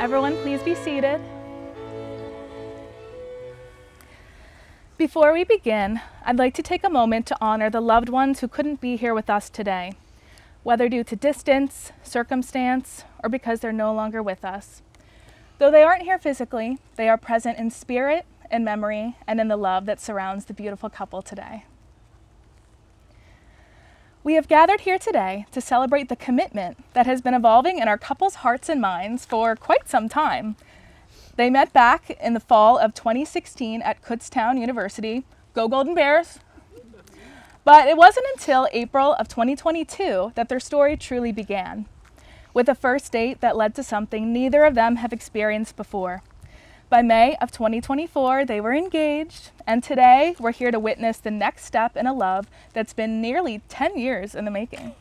Everyone, please be seated. Before we begin, I'd like to take a moment to honor the loved ones who couldn't be here with us today, whether due to distance, circumstance, or because they're no longer with us. Though they aren't here physically, they are present in spirit, in memory, and in the love that surrounds the beautiful couple today. We have gathered here today to celebrate the commitment that has been evolving in our couple's hearts and minds for quite some time. They met back in the fall of 2016 at Kutztown University. Go Golden Bears! But it wasn't until April of 2022 that their story truly began, with a first date that led to something neither of them have experienced before. By May of 2024, they were engaged, and today we're here to witness the next step in a love that's been nearly 10 years in the making.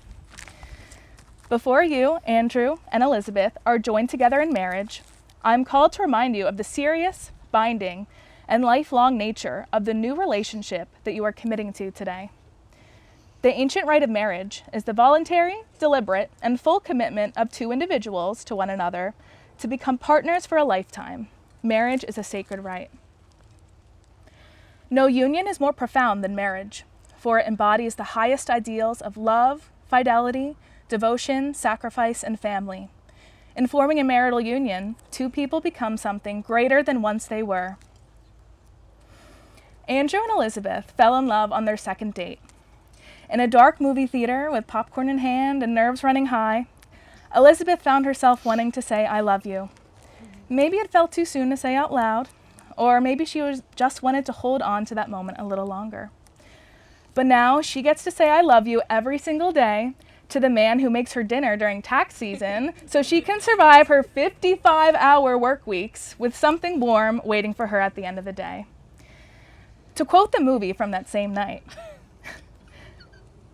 Before you, Andrew and Elizabeth, are joined together in marriage, I'm called to remind you of the serious, binding, and lifelong nature of the new relationship that you are committing to today. The ancient rite of marriage is the voluntary, deliberate, and full commitment of two individuals to one another to become partners for a lifetime. Marriage is a sacred rite. No union is more profound than marriage, for it embodies the highest ideals of love, fidelity, devotion, sacrifice, and family. In forming a marital union, two people become something greater than once they were. Andrew and Elizabeth fell in love on their second date. In a dark movie theater with popcorn in hand and nerves running high, Elizabeth found herself wanting to say, "I love you." Maybe it felt too soon to say out loud, or maybe she just wanted to hold on to that moment a little longer. But now she gets to say "I love you" every single day to the man who makes her dinner during tax season so she can survive her 55-hour work weeks with something warm waiting for her at the end of the day. To quote the movie from that same night,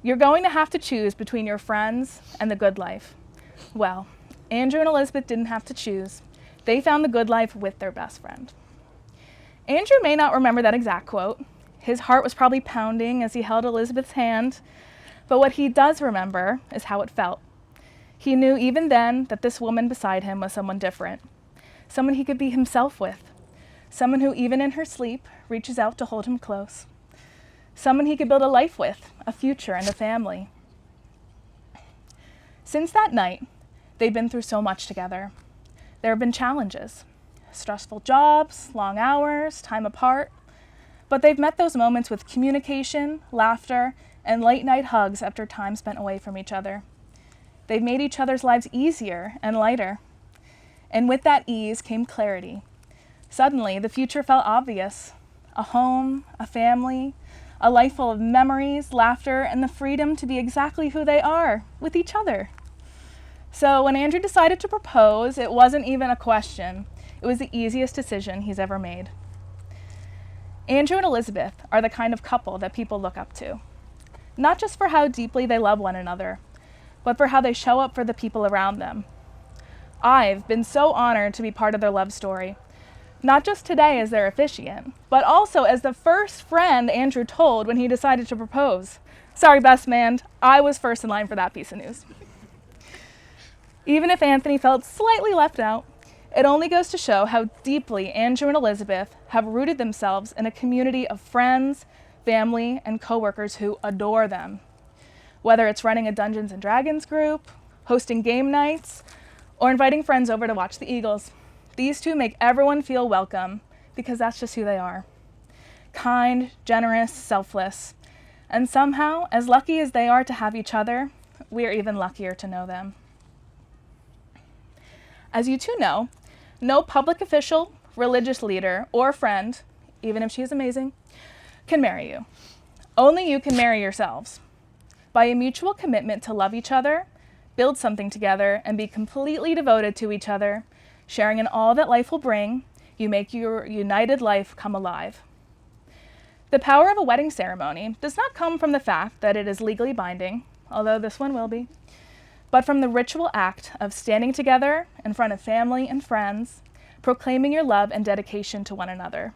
"You're going to have to choose between your friends and the good life." Well, Andrew and Elizabeth didn't have to choose. They found the good life with their best friend. Andrew may not remember that exact quote. His heart was probably pounding as he held Elizabeth's hand, but what he does remember is how it felt. He knew even then that this woman beside him was someone different, someone he could be himself with, someone who even in her sleep reaches out to hold him close, someone he could build a life with, a future and a family. Since that night, they've been through so much together. There have been challenges, stressful jobs, long hours, time apart, but they've met those moments with communication, laughter, and late-night hugs after time spent away from each other. They've made each other's lives easier and lighter. And with that ease came clarity. Suddenly, the future felt obvious. A home, a family, a life full of memories, laughter, and the freedom to be exactly who they are, with each other. So when Andrew decided to propose, it wasn't even a question. It was the easiest decision he's ever made. Andrew and Elizabeth are the kind of couple that people look up to, not just for how deeply they love one another, but for how they show up for the people around them. I've been so honored to be part of their love story, not just today as their officiant, but also as the first friend Andrew told when he decided to propose. Sorry, best man, I was first in line for that piece of news. Even if Anthony felt slightly left out, it only goes to show how deeply Andrew and Elizabeth have rooted themselves in a community of friends, family, and coworkers who adore them. Whether it's running a Dungeons and Dragons group, hosting game nights, or inviting friends over to watch the Eagles, these two make everyone feel welcome because that's just who they are. Kind, generous, selfless, and somehow, as lucky as they are to have each other, we are even luckier to know them. As you two know, no public official, religious leader, or friend, even if she is amazing, can marry you. Only you can marry yourselves. By a mutual commitment to love each other, build something together, and be completely devoted to each other, sharing in all that life will bring, you make your united life come alive. The power of a wedding ceremony does not come from the fact that it is legally binding, although this one will be, but from the ritual act of standing together in front of family and friends, proclaiming your love and dedication to one another.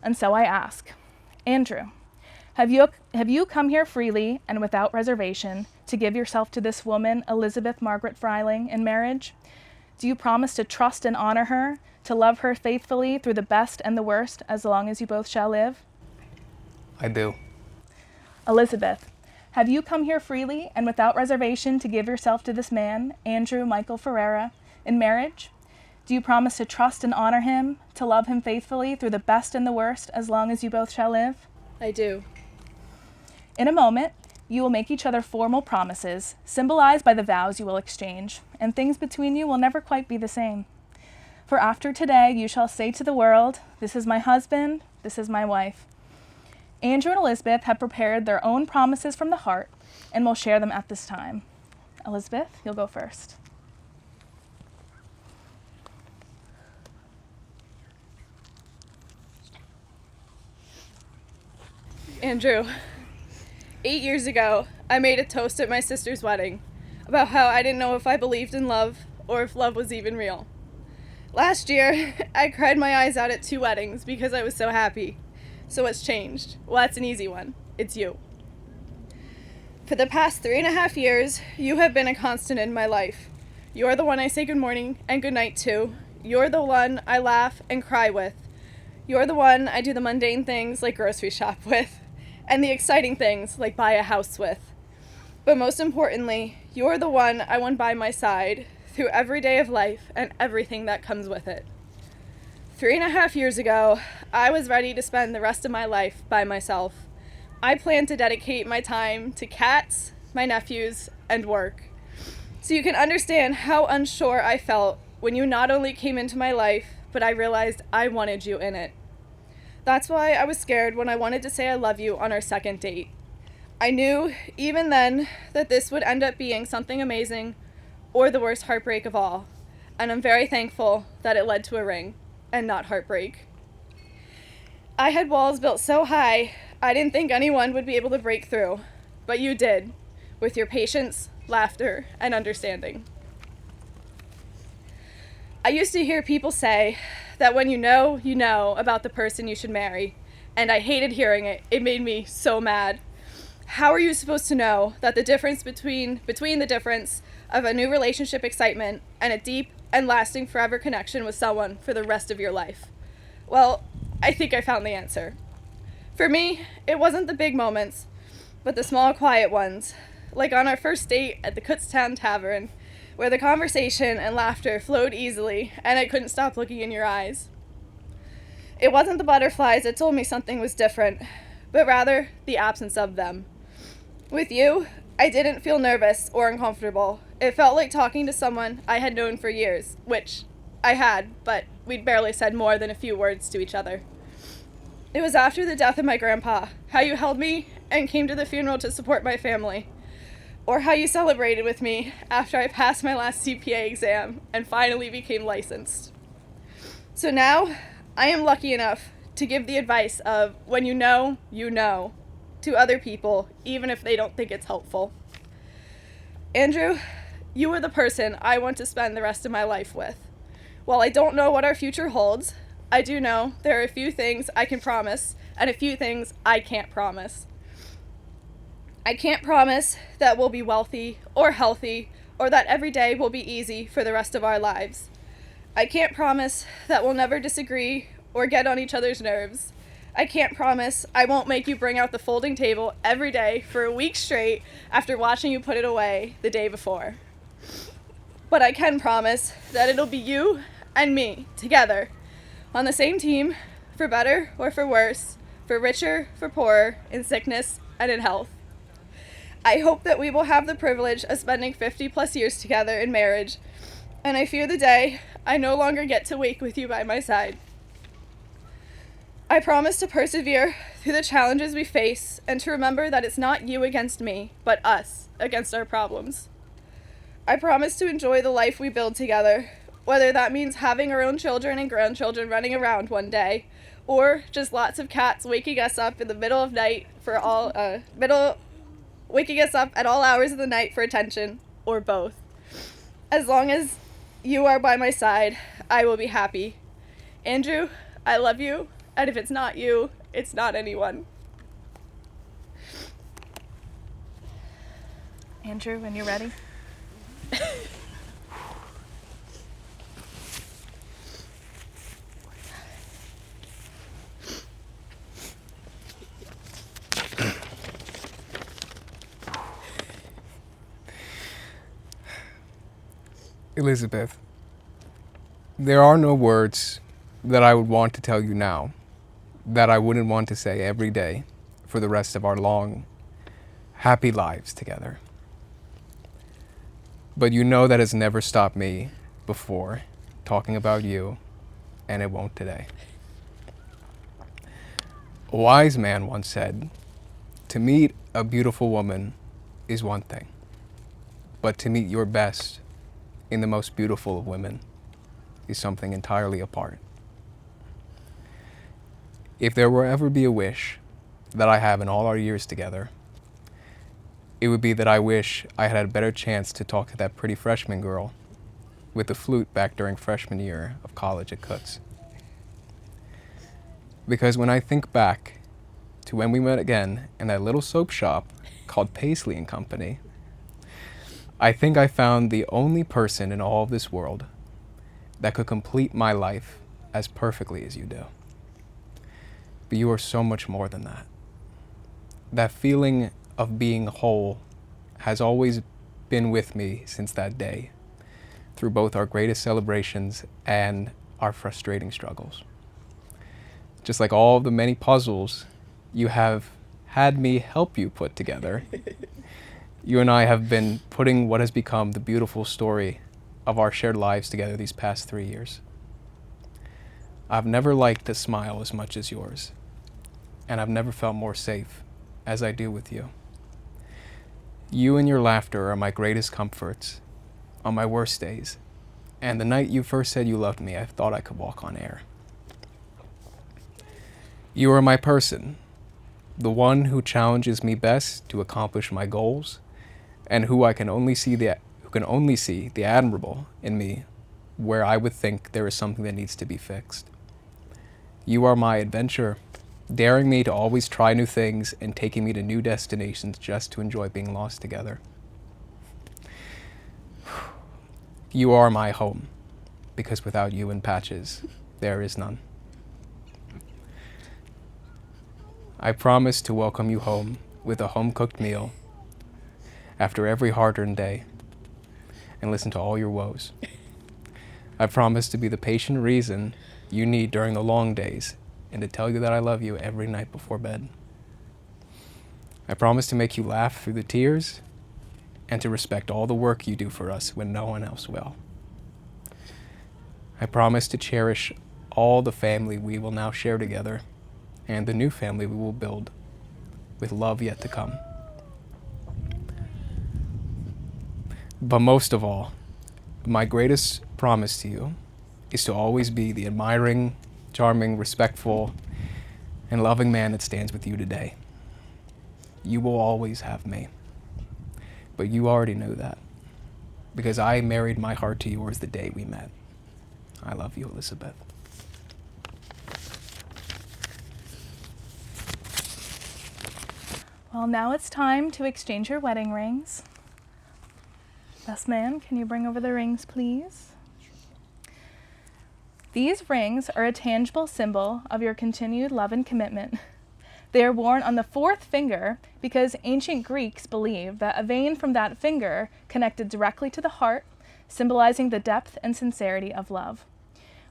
And so I ask, Andrew, have you come here freely and without reservation to give yourself to this woman, Elizabeth Margaret Freiling, in marriage? Do you promise to trust and honor her, to love her faithfully through the best and the worst, as long as you both shall live? I do. Elizabeth, have you come here freely and without reservation to give yourself to this man, Andrew Michael Ferreira, in marriage? Do you promise to trust and honor him, to love him faithfully through the best and the worst, as long as you both shall live? I do. In a moment, you will make each other formal promises, symbolized by the vows you will exchange, and things between you will never quite be the same. For after today, you shall say to the world, "This is my husband, this is my wife." Andrew and Elizabeth have prepared their own promises from the heart and will share them at this time. Elizabeth, you'll go first. Andrew, 8 years ago, I made a toast at my sister's wedding about how I didn't know if I believed in love or if love was even real. Last year, I cried my eyes out at 2 weddings because I was so happy. So what's changed? Well, that's an easy one. It's you. For the past 3.5 years, you have been a constant in my life. You're the one I say good morning and good night to. You're the one I laugh and cry with. You're the one I do the mundane things like grocery shop with, and the exciting things like buy a house with. But most importantly, you're the one I want by my side through every day of life and everything that comes with it. 3.5 years ago, I was ready to spend the rest of my life by myself. I planned to dedicate my time to cats, my nephews, and work. So you can understand how unsure I felt when you not only came into my life, but I realized I wanted you in it. That's why I was scared when I wanted to say I love you on our second date. I knew, even then, that this would end up being something amazing or the worst heartbreak of all. And I'm very thankful that it led to a ring and not heartbreak. I had walls built so high, I didn't think anyone would be able to break through, but you did, with your patience, laughter, and understanding. I used to hear people say that when you know about the person you should marry, and I hated hearing it. It made me so mad. How are you supposed to know that the difference between the difference of a new relationship excitement and a deep and lasting forever connection with someone for the rest of your life? Well, I think I found the answer. For me, it wasn't the big moments, but the small, quiet ones, like on our first date at the Kutztown Tavern, where the conversation and laughter flowed easily, and I couldn't stop looking in your eyes. It wasn't the butterflies that told me something was different, but rather the absence of them. With you, I didn't feel nervous or uncomfortable. It felt like talking to someone I had known for years, which I had, but we'd barely said more than a few words to each other. It was after the death of my grandpa, how you held me and came to the funeral to support my family, or how you celebrated with me after I passed my last CPA exam and finally became licensed. So now, I am lucky enough to give the advice of when you know, to other people, even if they don't think it's helpful. Andrew, you are the person I want to spend the rest of my life with. While I don't know what our future holds, I do know there are a few things I can promise and a few things I can't promise. I can't promise that we'll be wealthy or healthy or that every day will be easy for the rest of our lives. I can't promise that we'll never disagree or get on each other's nerves. I can't promise I won't make you bring out the folding table every day for a week straight after watching you put it away the day before. But I can promise that it'll be you and me together on the same team, for better or for worse, for richer, for poorer, in sickness and in health. I hope that we will have the privilege of spending 50 plus years together in marriage, and I fear the day I no longer get to wake with you by my side. I promise to persevere through the challenges we face and to remember that it's not you against me, but us against our problems. I promise to enjoy the life we build together, whether that means having our own children and grandchildren running around one day, or just lots of cats waking us up in the middle of night waking us up at all hours of the night for attention, or both. As long as you are by my side, I will be happy. Andrew, I love you, and if it's not you, it's not anyone. Andrew, when you're ready. Elizabeth, there are no words that I would want to tell you now that I wouldn't want to say every day for the rest of our long, happy lives together. But you know that has never stopped me before talking about you, and it won't today. A wise man once said, "To meet a beautiful woman is one thing, but to meet your best in the most beautiful of women is something entirely apart." If there will ever be a wish that I have in all our years together, it would be that I wish I had a better chance to talk to that pretty freshman girl with the flute back during freshman year of college at Coots. Because when I think back to when we met again in that little soap shop called Paisley and Company, I think I found the only person in all of this world that could complete my life as perfectly as you do. But you are so much more than that. That feeling of being whole has always been with me since that day, through both our greatest celebrations and our frustrating struggles. Just like all of the many puzzles you have had me help you put together, you and I have been putting what has become the beautiful story of our shared lives together these past 3 years. I've never liked a smile as much as yours, and I've never felt more safe as I do with you. You and your laughter are my greatest comforts on my worst days, and the night you first said you loved me, I thought I could walk on air. You are my person, the one who challenges me best to accomplish my goals, and who can only see the admirable in me where I would think there is something that needs to be fixed. You are my adventure, daring me to always try new things and taking me to new destinations just to enjoy being lost together. You are my home, because without you and Patches, there is none. I promise to welcome you home with a home-cooked meal after every hard-earned day and listen to all your woes. I promise to be the patient reason you need during the long days and to tell you that I love you every night before bed. I promise to make you laugh through the tears and to respect all the work you do for us when no one else will. I promise to cherish all the family we will now share together and the new family we will build with love yet to come. But most of all, my greatest promise to you is to always be the admiring, charming, respectful, and loving man that stands with you today. You will always have me. But you already know that, because I married my heart to yours the day we met. I love you, Elizabeth. Well, now it's time to exchange your wedding rings. Best man, can you bring over the rings, please? These rings are a tangible symbol of your continued love and commitment. They are worn on the fourth finger because ancient Greeks believed that a vein from that finger connected directly to the heart, symbolizing the depth and sincerity of love.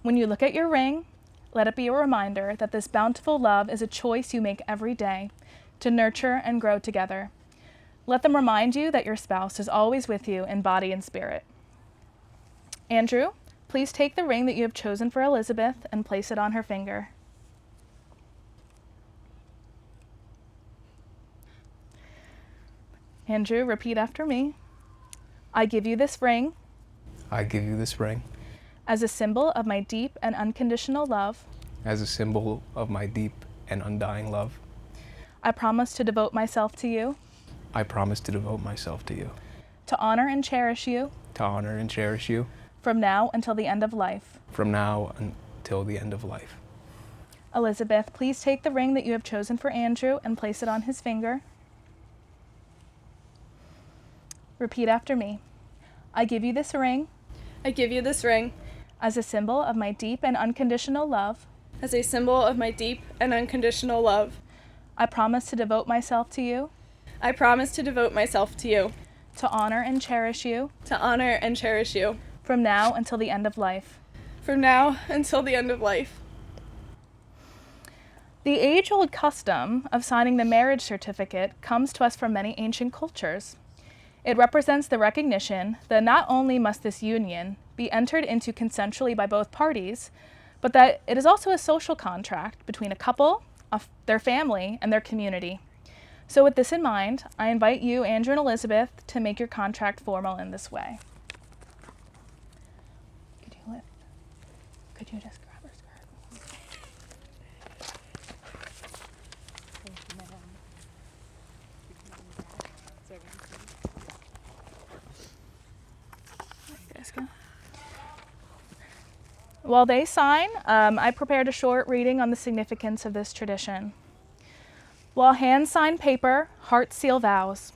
When you look at your ring, let it be a reminder that this bountiful love is a choice you make every day to nurture and grow together. Let them remind you that your spouse is always with you in body and spirit. Andrew, please take the ring that you have chosen for Elizabeth and place it on her finger. Andrew, repeat after me. I give you this ring I give you this ring as a symbol of my deep and unconditional love. as a symbol of my deep and undying love. I promise to devote myself to you, I promise to devote myself to you, to honor and cherish you to honor and cherish you from now until the end of life. from now until the end of life. Elizabeth, please take the ring that you have chosen for Andrew and place it on his finger. Repeat after me. I give you this ring I give you this ring as a symbol of my deep and unconditional love. as a symbol of my deep and unconditional love. I promise to devote myself to you, I promise to devote myself to you, to honor and cherish you to honor and cherish you from now until the end of life. From now until the end of life. The age-old custom of signing the marriage certificate comes to us from many ancient cultures. It represents the recognition that not only must this union be entered into consensually by both parties, but that it is also a social contract between a couple, their family, and their community. So with this in mind, I invite you, Andrew and Elizabeth, to make your contract formal in this way. Could you just grab her skirt? While they sign, I prepared a short reading on the significance of this tradition. While hands sign paper, hearts seal vows.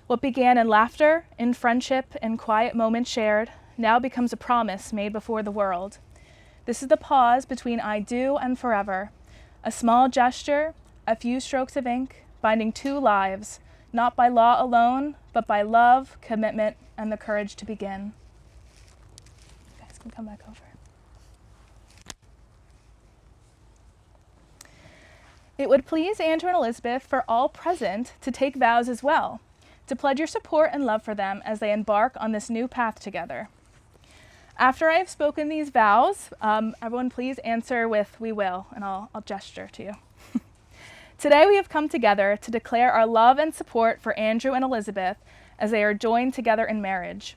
What began in laughter, in friendship, in quiet moments shared, now becomes a promise made before the world. This is the pause between I do and forever. A small gesture, a few strokes of ink, binding two lives, not by law alone, but by love, commitment, and the courage to begin. You guys can come back over. It would please Andrew and Elizabeth for all present to take vows as well, to pledge your support and love for them as they embark on this new path together. After I have spoken these vows, everyone please answer with "we will," and I'll gesture to you. Today we have come together to declare our love and support for Andrew and Elizabeth as they are joined together in marriage.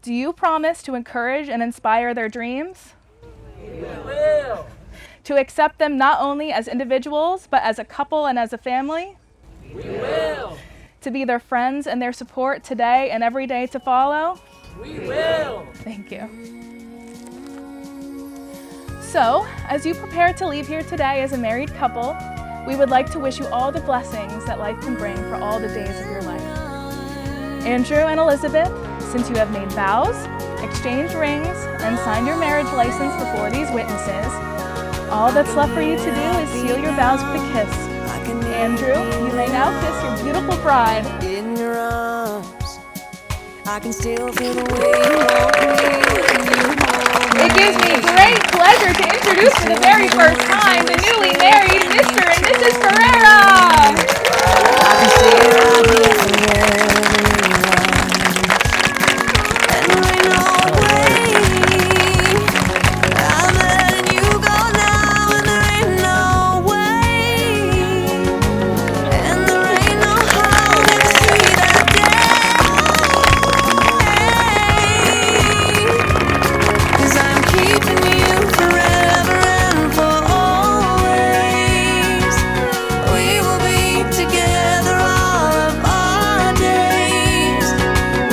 Do you promise to encourage and inspire their dreams? We will. To accept them not only as individuals, but as a couple and as a family? We will. To be their friends and their support today and every day to follow? We will. Thank you. So, as you prepare to leave here today as a married couple, we would like to wish you all the blessings that life can bring for all the days of your life. Andrew and Elizabeth, since you have made vows, exchanged rings, and signed your marriage license before these witnesses, all that's left for you to do is seal your vows with a kiss. Andrew, you may now kiss your beautiful bride. In your arms, I can still feel the way you hold me. It gives me great pleasure to introduce for the very first time the newly married Mr. and Mrs. Ferreira. I can stay right here forever. And there ain't no way I'm letting you go now. And there ain't no way. And there ain't no how we can see that day. 'Cause I'm keeping you forever and for always. We will be together all of our days.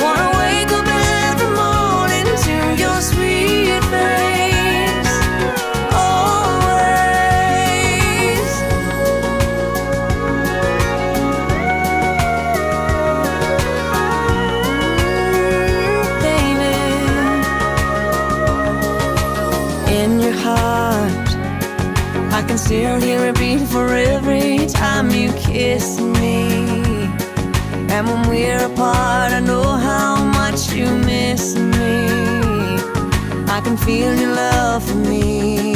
Wanna wake up every morning to your sweet face. Always. Baby. In your heart, I can still hear it beat for every time you kiss me. And when we're apart, I know how much you miss me. I can feel your love for me.